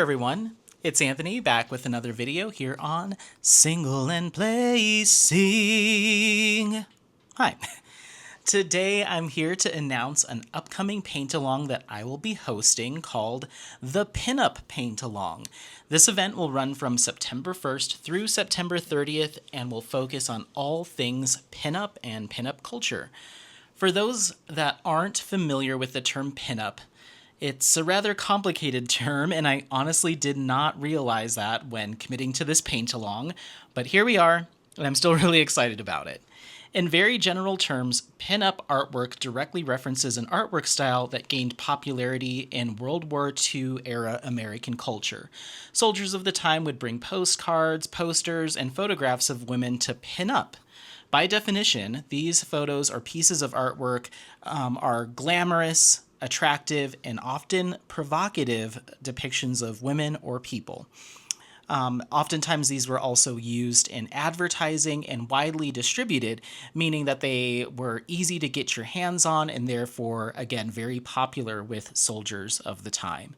everyone, it's Anthony back with another video here on Single and Placing. Hi. Today I'm here to announce an upcoming paint-along that I will be hosting called the Pinup Paint Along. This event will run from September 1st through September 30th and will focus on all things pinup and pinup culture. For those that aren't familiar with the term pinup, it's a rather complicated term, and I honestly did not realize that when committing to this paint-along, but here we are, and I'm still really excited about it. In very general terms, pinup artwork directly references an artwork style that gained popularity in World War II era American culture. Soldiers of the time would bring postcards, posters, and photographs of women to pin up. By definition, these photos or pieces of artwork are glamorous, attractive, and often provocative depictions of women or people. Oftentimes these were also used in advertising and widely distributed, meaning that they were easy to get your hands on and therefore, again, very popular with soldiers of the time.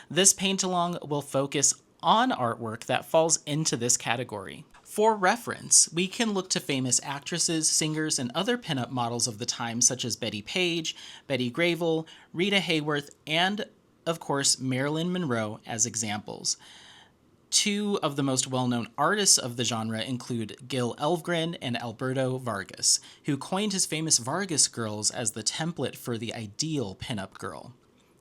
This paint-along will focus on artwork that falls into this category. For reference, we can look to famous actresses, singers, and other pinup models of the time such as Betty Page, Betty Grable, Rita Hayworth, and, of course, Marilyn Monroe as examples. Two of the most well-known artists of the genre include Gil Elvgren and Alberto Vargas, who coined his famous Vargas girls as the template for the ideal pinup girl.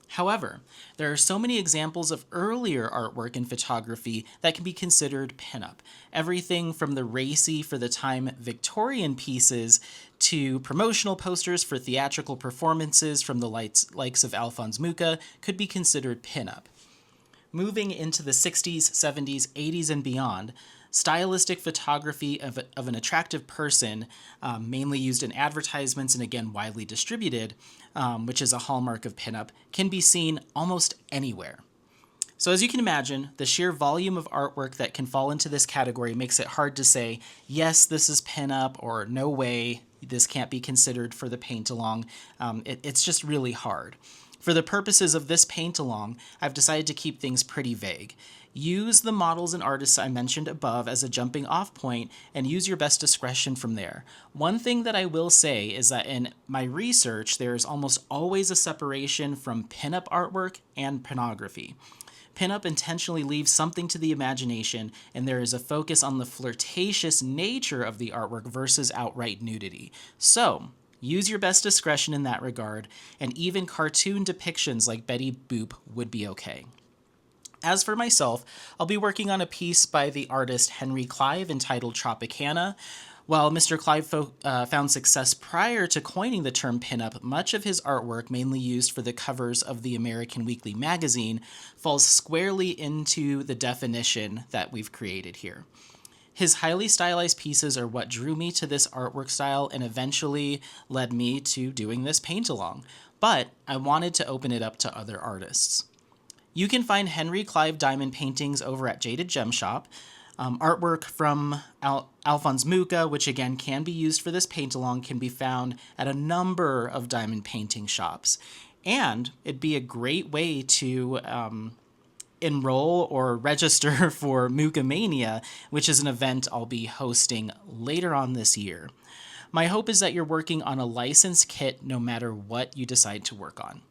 However, there are so many examples of earlier artwork and photography that can be considered pinup. Everything from the racy, for the time, Victorian pieces to promotional posters for theatrical performances from the likes of Alphonse Mucha could be considered pinup. Moving into the 60s, 70s, 80s, and beyond, stylistic photography of an attractive person, mainly used in advertisements and again widely distributed, which is a hallmark of pinup, can be seen almost anywhere. So as you can imagine, the sheer volume of artwork that can fall into this category makes it hard to say, yes, this is pinup, or no way, this can't be considered for the paint-along. It's just really hard. For the purposes of this paint-along, I've decided to keep things pretty vague. Use the models and artists I mentioned above as a jumping off point and use your best discretion from there. One thing that I will say is that in my research, there is almost always a separation from pinup artwork and pornography. Pinup intentionally leaves something to the imagination, and there is a focus on the flirtatious nature of the artwork versus outright nudity. So, use your best discretion in that regard, and even cartoon depictions like Betty Boop would be okay. As for myself, I'll be working on a piece by the artist Henry Clive entitled Tropicana. While Mr. Clive found success prior to coining the term pinup, much of his artwork, mainly used for the covers of the American Weekly magazine, falls squarely into the definition that we've created here. His highly stylized pieces are what drew me to this artwork style and eventually led me to doing this paint-along, but I wanted to open it up to other artists. You can find Henry Clive diamond paintings over at Jaded Gem Shop. Artwork from Alphonse Mucha, which again can be used for this paint-along, can be found at a number of diamond painting shops. And it'd be a great way to enroll or register for Mucha Mania, which is an event I'll be hosting later on this year. My hope is that you're working on a licensed kit no matter what you decide to work on.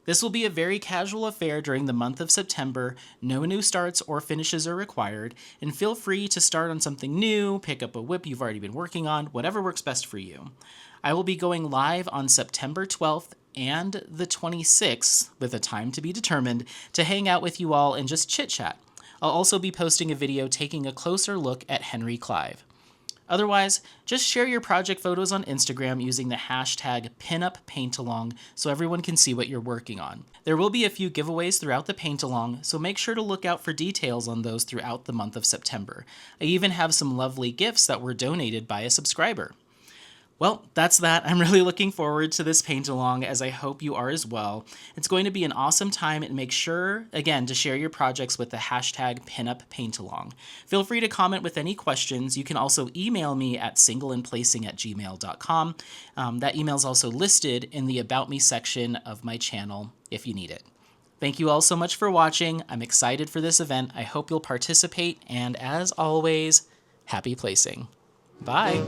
This will be a very casual affair during the month of September. No new starts or finishes are required, and feel free to start on something new, pick up a whip you've already been working on, whatever works best for you. I will be going live on September 12th and the 26th, with a time to be determined, to hang out with you all and just chit-chat. I'll also be posting a video taking a closer look at Henry Clive. Otherwise, just share your project photos on Instagram using the hashtag #PinupPaintAlong so everyone can see what you're working on. There will be a few giveaways throughout the paint-along, so make sure to look out for details on those throughout the month of September. I even have some lovely gifts that were donated by a subscriber. Well, that's that. I'm really looking forward to this paint-along, as I hope you are as well. It's going to be an awesome time, and make sure, again, to share your projects with the hashtag #PinupPaintAlong. Feel free to comment with any questions. You can also email me at singleandplacing@gmail.com. That email is also listed in the About Me section of my channel if you need it. Thank you all so much for watching. I'm excited for this event. I hope you'll participate, and as always, happy placing. Bye!